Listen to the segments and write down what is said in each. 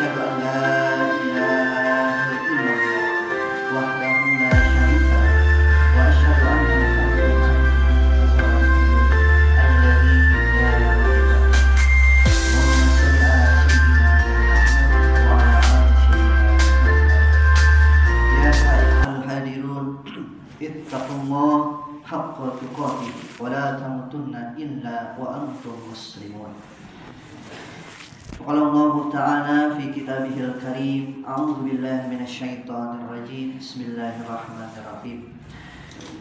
أشهد أن لا إله إلا الله وحده لا شريك له وأشهد أن محمدا عبده ورسوله الذي لا نبي بعده. اللهم صل على سيدنا محمد وعلى آل سيدنا محمد. يا أيها الحاضرون اتقوا الله حق تقاته ولا تموتن إلا وأنتم مسلمون. قال الله تعالى في كتابه الكريم أعوذ بالله من الشيطان الرجيم بسم الله الرحمن الرحيم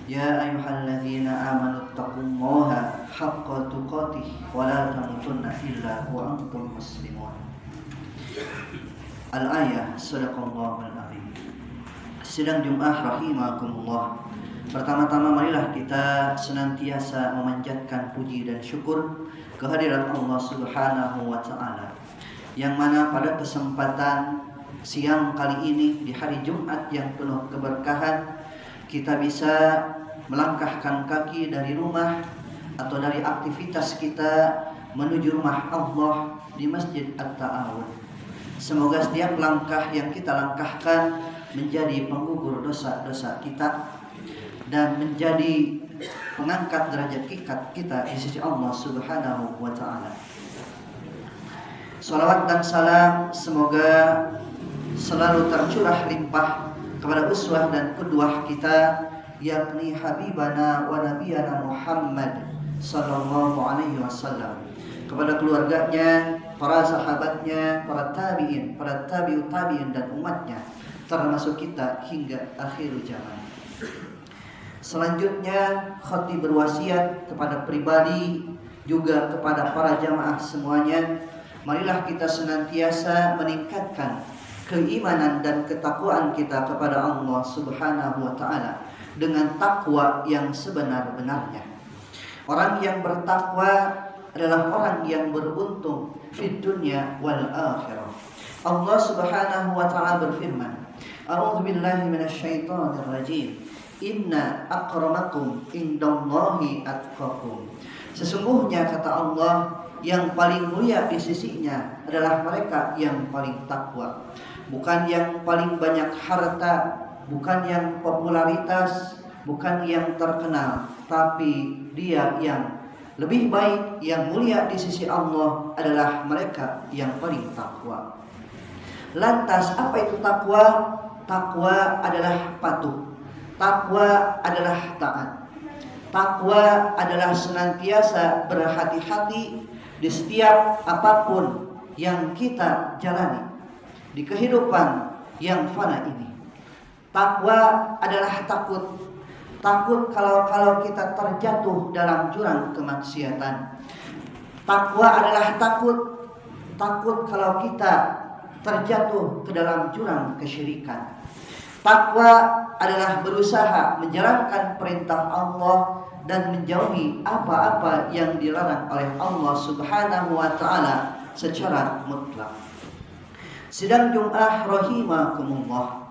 يا أيها الذين آمنوا اتقوا الله حق تقاته ولا تموتن إلا وأنتم مسلمون. Al-ayah Sadaqallahul Azim. Sidang Jumat rahimakumullah. Pertama-tama marilah kita senantiasa memanjatkan puji dan syukur kehadirat Allah Subhanahu wa taala, yang mana pada kesempatan siang kali ini di hari Jumat yang penuh keberkahan, kita bisa melangkahkan kaki dari rumah atau dari aktivitas kita menuju rumah Allah di Masjid At-Ta'awun. Semoga setiap langkah yang kita langkahkan menjadi penggugur dosa-dosa kita dan menjadi pengangkat derajat kita di sisi Allah Subhanahu wa taala. Salawat dan salam semoga selalu tercurah limpah kepada uswah dan qudwah kita, yakni Habibana wa Nabiyana Muhammad sallallahu alaihi wasallam, kepada keluarganya, para sahabatnya, para tabi'in, para tabi'ut tabi'in dan umatnya, termasuk kita hingga akhir zaman. Selanjutnya khatib berwasiat kepada pribadi juga kepada para jamaah semuanya, marilah kita senantiasa meningkatkan keimanan dan ketakwaan kita kepada Allah Subhanahu wa taala dengan takwa yang sebenar-benarnya. Orang yang bertakwa adalah orang yang beruntung di dunia wal akhirah. Allah Subhanahu wa taala berfirman, A'udzu billahi minasyaitonir rajim. Inna akramakum indallahi atqakum. Sesungguhnya kata Allah, yang paling mulia di sisinya adalah mereka yang paling takwa. Bukan yang paling banyak harta, bukan yang popularitas, bukan yang terkenal, tapi dia yang lebih baik, yang mulia di sisi Allah adalah mereka yang paling takwa. Lantas apa itu takwa? Takwa adalah patuh. Takwa adalah taat. Takwa adalah senantiasa berhati-hati di setiap apapun yang kita jalani di kehidupan yang fana ini. Takwa adalah takut. Takut kalau kita terjatuh dalam jurang kemaksiatan. Takwa adalah takut. Takut kalau kita terjatuh ke dalam jurang kesyirikan. Takwa adalah berusaha menjalankan perintah Allah dan menjauhi apa-apa yang dilarang oleh Allah Subhanahu wa taala secara mutlak. Sidang Jumat rahimakumullah.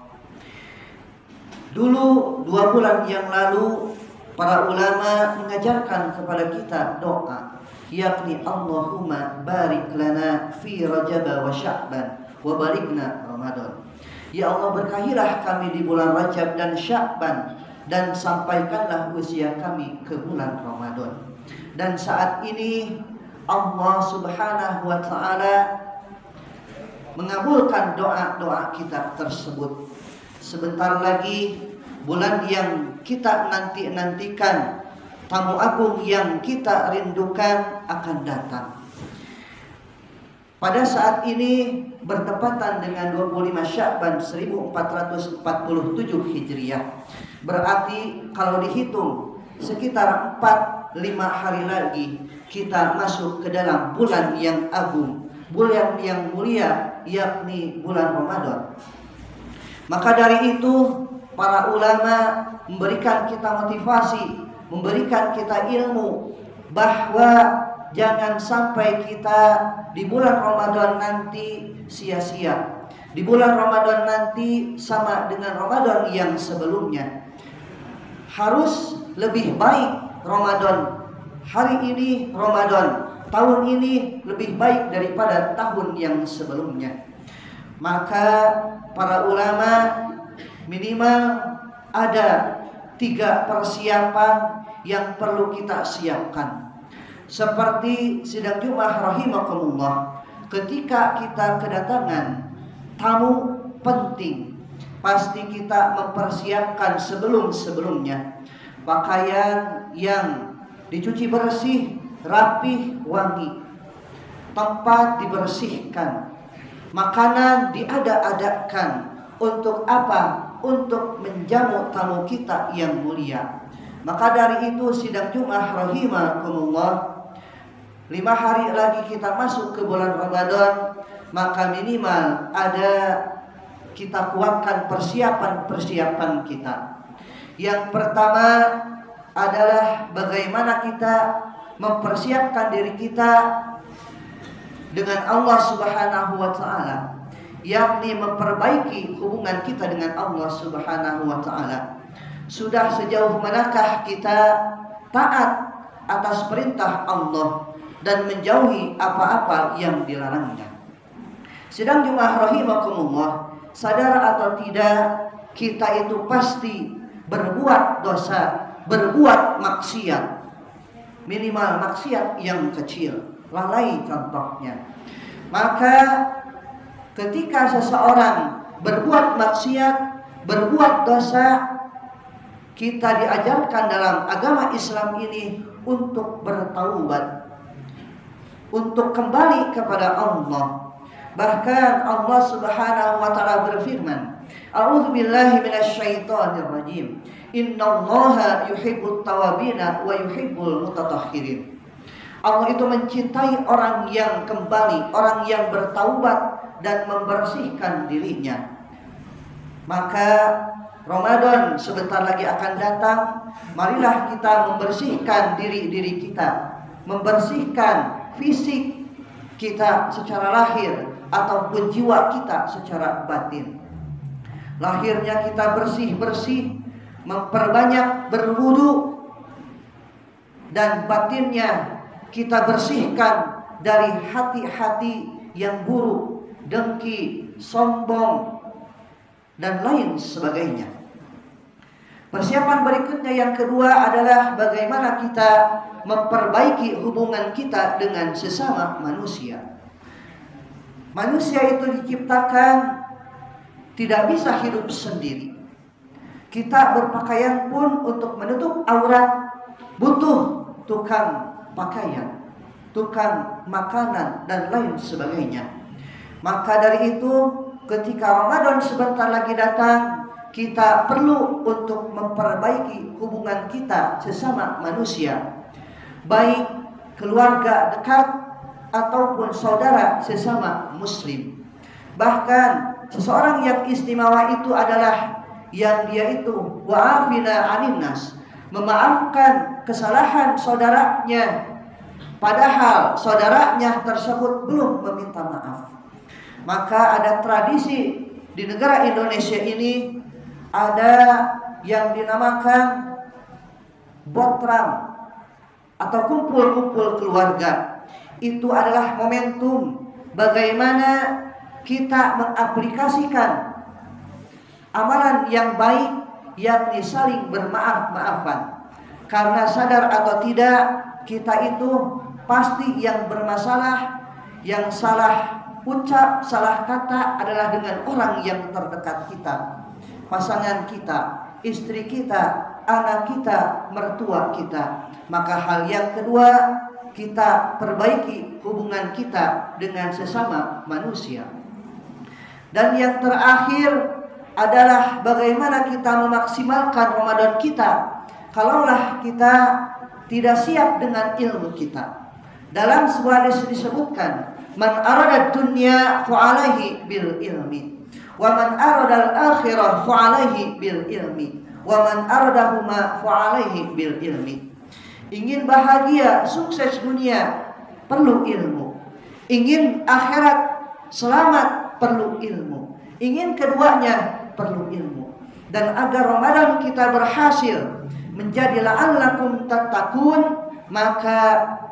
Dulu 2 bulan yang lalu para ulama mengajarkan kepada kita doa, yakni Allahumma barik lana fi Rajab wa Sya'ban wa barikhna Ramadan. Ya Allah, berkahilah kami di bulan Rajab dan Sya'ban, dan sampaikanlah usia kami ke bulan Ramadan. Dan saat ini Allah Subhanahu wa taala mengabulkan doa-doa kita tersebut. Sebentar lagi bulan yang kita nantikan, tamu agung yang kita rindukan akan datang. Pada saat ini bertepatan dengan 25 Sya'ban 1447 Hijriah. Berarti kalau dihitung sekitar 4-5 hari lagi kita masuk ke dalam bulan yang agung, bulan yang mulia, yakni bulan Ramadan. Maka dari itu para ulama memberikan kita motivasi, memberikan kita ilmu bahwa jangan sampai kita di bulan Ramadan nanti sia-sia. Di bulan Ramadan nanti sama dengan Ramadan yang sebelumnya. Harus lebih baik Ramadan hari ini, Ramadan tahun ini lebih baik daripada tahun yang sebelumnya. Maka para ulama minimal ada 3 persiapan yang perlu kita siapkan. Seperti sidang Jumat rahimakumullah, ketika kita kedatangan tamu penting, pasti kita mempersiapkan sebelum-sebelumnya pakaian yang dicuci bersih, rapih, wangi, tempat dibersihkan, makanan diada-adakan. Untuk apa? Untuk menjamu tamu kita yang mulia. Maka dari itu sidang Jumat rahimakumullah, 5 hari lagi kita masuk ke bulan Ramadan, maka minimal ada kita kuatkan persiapan-persiapan kita. Yang pertama adalah bagaimana kita mempersiapkan diri kita dengan Allah Subhanahu wa taala, yakni memperbaiki hubungan kita dengan Allah Subhanahu wa taala. Sudah sejauh manakah kita taat atas perintah Allah dan menjauhi apa-apa yang dilarangnya. Sedang Jumat rahimakumullah, sadar atau tidak, kita itu pasti berbuat dosa, berbuat maksiat. Minimal maksiat yang kecil, lalai contohnya. Maka ketika seseorang berbuat maksiat, berbuat dosa, kita diajarkan dalam agama Islam ini untuk bertaubat, untuk kembali kepada Allah. Bahkan Allah Subhanahu wa taala berfirman, A'udzubillahi minasyaitonirrajim. Innallaha yuhibbut tawabina wa yuhibbul mutatahhirin. Allah itu mencintai orang yang kembali, orang yang bertaubat dan membersihkan dirinya. Maka Ramadan sebentar lagi akan datang. Marilah kita membersihkan diri kita, membersihkan fisik kita secara lahir ataupun jiwa kita secara batin. Lahirnya kita bersih-bersih, memperbanyak berwudu, dan batinnya kita bersihkan dari hati-hati yang buruk, dengki, sombong, dan lain sebagainya. Persiapan berikutnya yang kedua adalah bagaimana kita memperbaiki hubungan kita dengan sesama manusia. Manusia itu diciptakan tidak bisa hidup sendiri. Kita berpakaian pun untuk menutup aurat butuh tukang pakaian, tukang makanan, dan lain sebagainya. Maka dari itu ketika Ramadan sebentar lagi datang, kita perlu untuk memperbaiki hubungan kita sesama manusia, baik keluarga dekat ataupun saudara sesama muslim. Bahkan seseorang yang istimewa itu adalah yang dia itu wa'afina anin nas, memaafkan kesalahan saudaranya padahal saudaranya tersebut belum meminta maaf. Maka ada tradisi di negara Indonesia ini, ada yang dinamakan botram atau kumpul-kumpul keluarga. Itu adalah momentum bagaimana kita mengaplikasikan amalan yang baik, yakni saling bermaaf-maafan. Karena sadar atau tidak, kita itu pasti yang bermasalah, yang salah ucap, salah kata adalah dengan orang yang terdekat kita, pasangan kita, istri kita, anak kita, mertua kita. Maka hal yang kedua, kita perbaiki hubungan kita dengan sesama manusia. Dan yang terakhir adalah bagaimana kita memaksimalkan Ramadan kita kalaulah kita tidak siap dengan ilmu kita. Dalam sebuah hadis disebutkan, man arada dunya fa'alaihi bil ilmi, wa man arada al-akhirah fa'alaihi bil ilmi, wa man aradahuma fa'alaihi bil ilmi. Ingin bahagia, sukses dunia, perlu ilmu. Ingin akhirat selamat, perlu ilmu. Ingin keduanya, perlu ilmu. Dan agar Ramadan kita berhasil menjadi la'allakum tattaqun, maka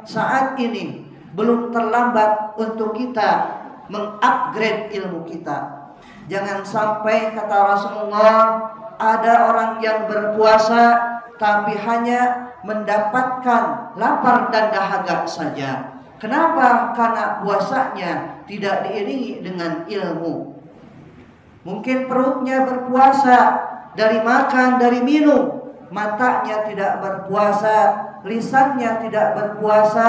saat ini belum terlambat untuk kita mengupgrade ilmu kita, Jangan sampai kata Rasulullah, ada orang yang berpuasa tapi hanya mendapatkan lapar dan dahaga saja. Kenapa? Karena puasanya tidak diiringi dengan ilmu. Mungkin perutnya berpuasa dari makan, dari minum, matanya tidak berpuasa, lisannya tidak berpuasa,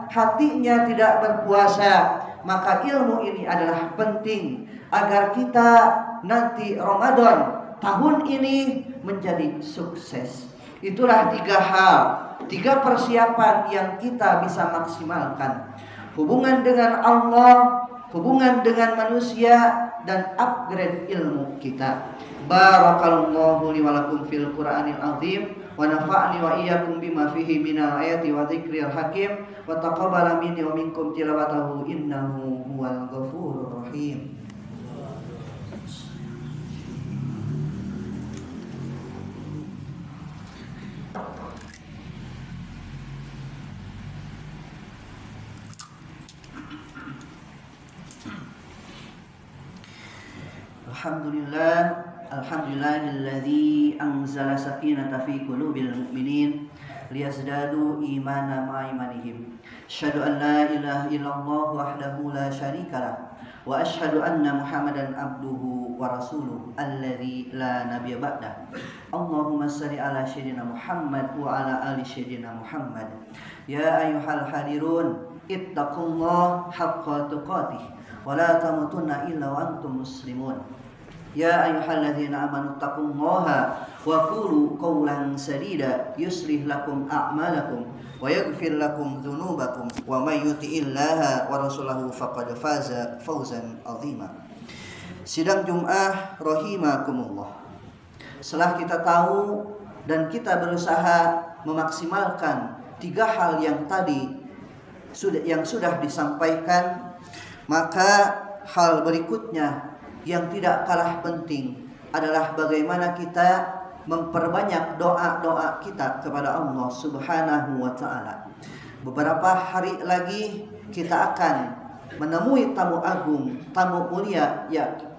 hatinya tidak berpuasa. Maka ilmu ini adalah penting agar kita nanti Ramadan tahun ini menjadi sukses. Itulah 3 hal, 3 persiapan yang kita bisa maksimalkan. Hubungan dengan Allah, hubungan dengan manusia, dan upgrade ilmu kita. Barakallahu li wa lakum fil Qur'anil azim wa nafa'ni wa iyyakum bima fihi minal ayati wa dzikril hakim wa taqabbala minni wa minkum tilawatahu innahu huwal ghafurur rahim. Alhamdulillahilladzi anzala sakinata fi qulubil mu'minin liyazdadu imanan ma'a imanihim. Asyhadu an la ilaha illallah wahdahu la syarikalah wa asyhadu anna Muhammadan abduhu wa rasuluhu alladzi la nabiyya ba'dah. Allahumma shalli ala sayyidina Muhammad wa ala ali sayyidina Muhammad. Ya ayyuhal hadirun ittaqullaha haqqa tuqatih wa la tamutunna illa wa antum muslimun. Ya ayyuhalladzina amanu taqullaha wa qulu qawlan sadida yuslih lakum a'malakum wa yaghfir lakum dzunubakum wa may yuti'illaha wa rasulahu faqad faza fawzan 'azima. Sidang Jumat rahimakumullah. Setelah kita tahu dan kita berusaha memaksimalkan 3 hal yang tadi sudah disampaikan, maka hal berikutnya yang tidak kalah penting adalah bagaimana kita memperbanyak doa-doa kita kepada Allah Subhanahu wa ta'ala. Beberapa hari lagi kita akan menemui tamu agung, tamu mulia,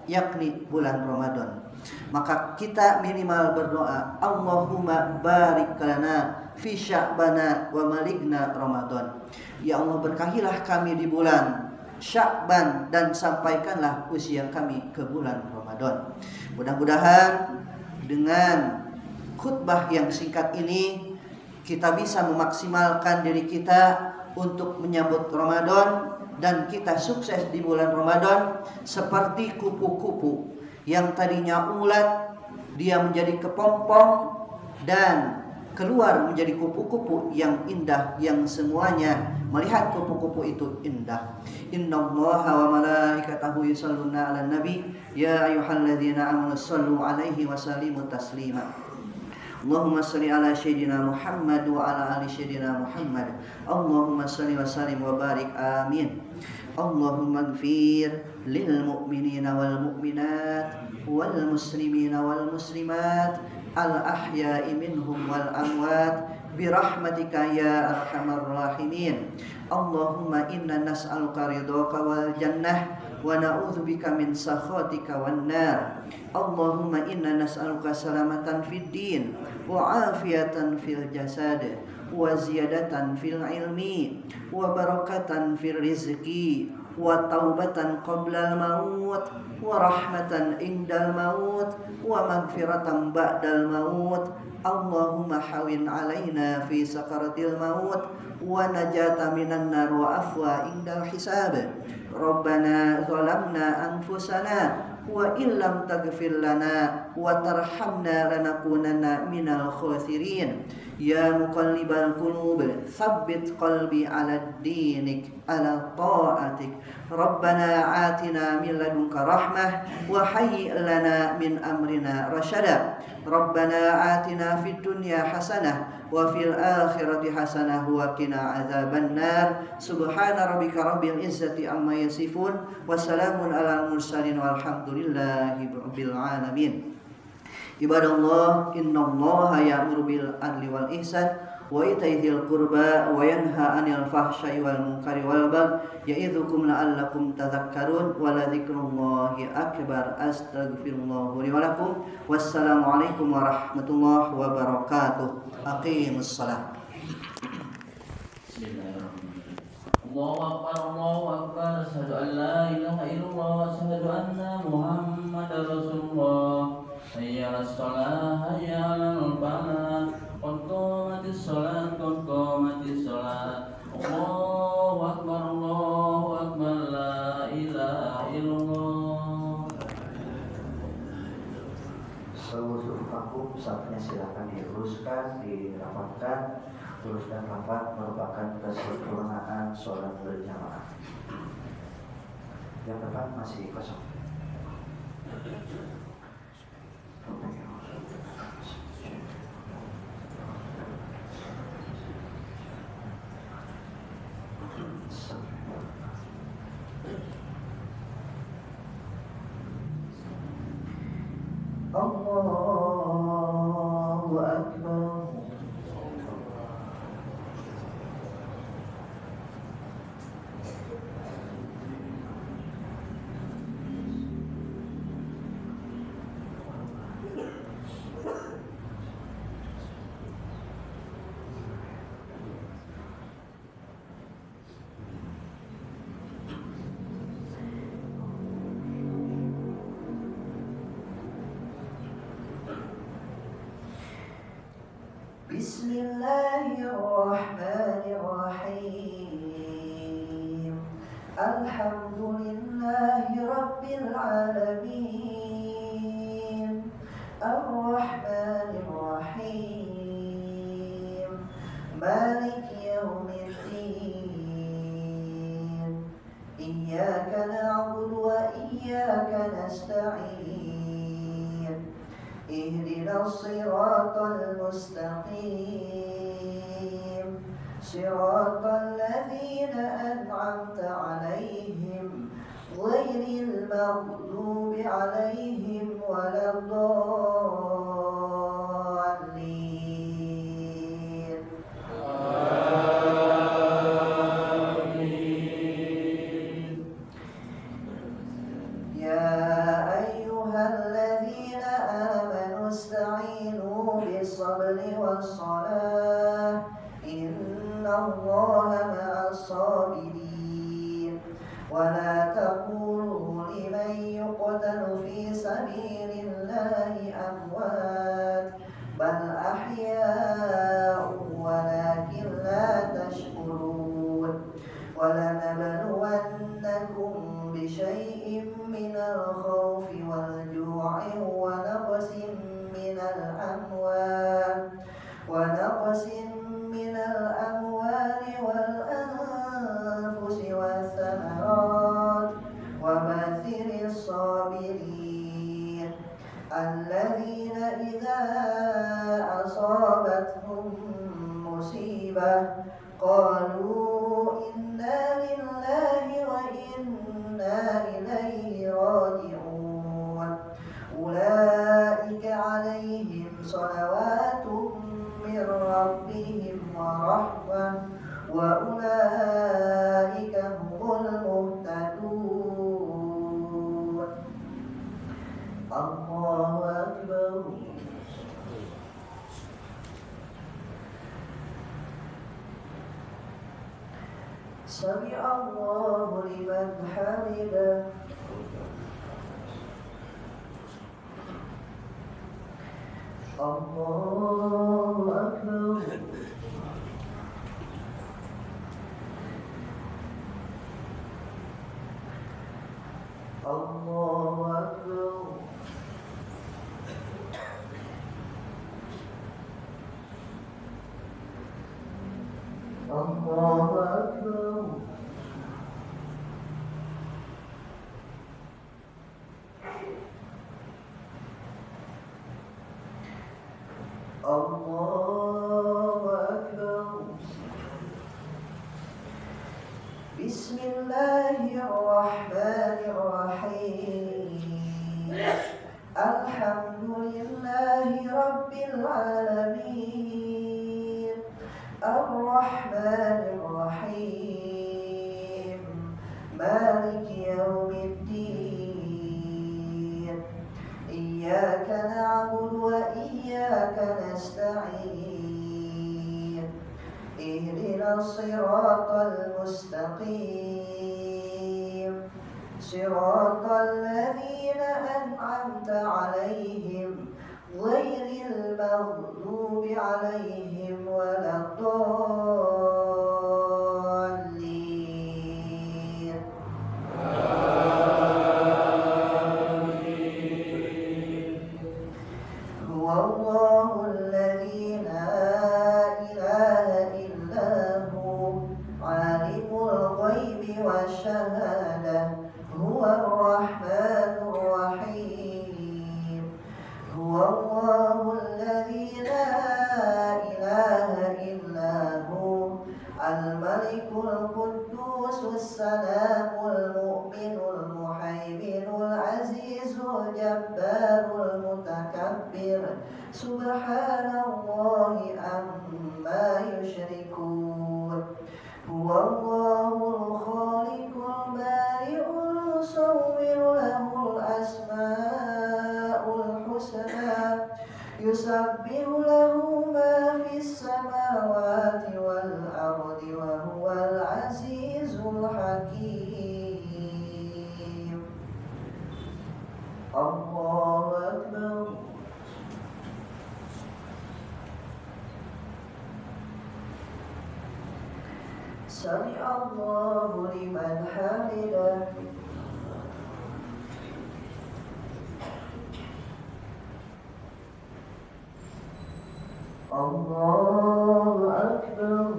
yakni bulan Ramadan. Maka kita minimal berdoa, Allahumma barik lana fi sya'bana wa maligna Ramadan. Ya Allah, berkahilah kami di bulan Sya'ban dan sampaikanlah usia kami ke bulan Ramadan. Mudah-mudahan dengan khutbah yang singkat ini kita bisa memaksimalkan diri kita untuk menyambut Ramadan dan kita sukses di bulan Ramadan seperti kupu-kupu yang tadinya ulat, dia menjadi kepompong dan keluar menjadi kupu-kupu yang indah, yang semuanya melihat kupu-kupu itu indah. Innallaha wa malaikatahu yusholluna 'alan nabi ya ayyuhalladzina amanu shallu 'alaihi wa sallimu taslima. Allahumma shalli ala sayyidina Muhammad wa ala ali sayyidina Muhammad. Allahumma shalli wa sallim wa barik. Amin. Allahumma ighfir lil mu'minina wal mu'minat wal muslimina wal muslimat al ahya'i minhum wal amwat birahmatika ya arhamar rahimin. Allahumma inna nas'aluka ridhaka wal jannah wa na'udzubika min sakhatika wan nar. Allahumma inna nas'aluka salamatan fid din wa afiyatan fil jasad wa ziyadatan fil ilmi wa barakatan fil rizqi wa taubatan qabla al maut wa rahmatan indal maut wa maghfiratan ba'dal maut. Allahumma hawin alaina fi sakaratil maut wa najata minan nar wa afwa indal hisab. Rabbana zalamna anfusana wa illam taghfir lana wa tarhamna lanakunanna minal khasirin. Ya muqallibal qulub tsabbit qalbi ala dinik ala ta'atik. Rabbana atina min ladunka rahmah wa hayyi lana min amrina rasyada. Rabbana atina fid dunya hasanah wa fil akhirati hasanah wa qina adzaban nar. Subhana rabbika rabbil izzati amma yasifun wa salamun alal mursalin walhamdulillahi rabbil alamin. Ibadallah, innallaha ya'muru bil adli wal ihsan wa ita'i dzil qurba wa yanha 'anil fahsya'i wal munkari wal baghi ya'idzukum la'allakum tadhakkarun wa la dzikrullahi akbar. Astaghfirullah li wa lakum. Wassalamu alaikum warahmatullahi wabarakatuh. Aqimus shalah. Allahu akbar, Allahu akbar, asyhadu an la ilaha illallah wa asyhadu anna Muhammadar Rasulullah. Hayya 'alas shalah, hayya 'alal falah, qad qamatis shalah, qad qamatis shalah. Allahu akbar, la ilaha illallah. Seluruh vakum saatnya silakan diluruskan, dirapatkan. Lurus dan rapat merupakan kesempurnaan sholat berjamaah. Yang depan masih kosong. Allahu Akbar. Bismillahirrahmanirrahim. Alhamdulillahi rabbil alamin. Ar-Rahmanir-Rahim. Maliki yaumiddin. Iyyaka na'budu wa iyyaka nasta'in. Ihdinas siratal mustaqim. Siratal ladzina an'amta 'alaihim ghairil maghdubi 'alaihim waladdallin. Amin. Ya ayyuhalladzina amanu ista'inu bis-sabri was-salah. Innallaha ma'as-sabirin. Wa la taqulu liman yuqtalu fi sabilillahi amwat bal ahya'un walakin la tashkurun. Wa lanabluwannakum bi syai'in minal khawfi wal ju'i wa naqsin minal amwal wal anfusi wath thamarat wa bashiris sabirin alladzina idza asabathum musibah qalu inna lillahi wa inna ilaihi raji'un. Ulaika 'alaihim shalawatun min rabbihim wa rahmah wa ulaika humul muhtadun. Allahu akbar. Sami'allahu liman hamidah. Allahu akbar. Allahu akbar. Allahu akbar. Allahu akbar. Bismillahirrahmanirrahim. Alhamdulillahi rabbil alamin. الرحمن الرحيم مالك يوم الدين إياك نعبد وإياك نستعين اهدنا الصراط المستقيم صراط الذين أنعمت عليهم غير المغضوب عليهم ولا الضالين هو الله الذي لا إله إلا هو عالم الغيب والشهادة هو الرحمن الرحيم هو الله الذي لا إله إلا هو الملك القدوس السلام المؤمن المهيمن العزيز الجبار المتكبر سبحان الله عما يشركون هو الله الخالق البارئ المصور له الأسماء الحسنى يسبح له ما في السماوات والأرض وهو العزيز الحكيم الله أكبر سمع الله لمن حمده الله أكبر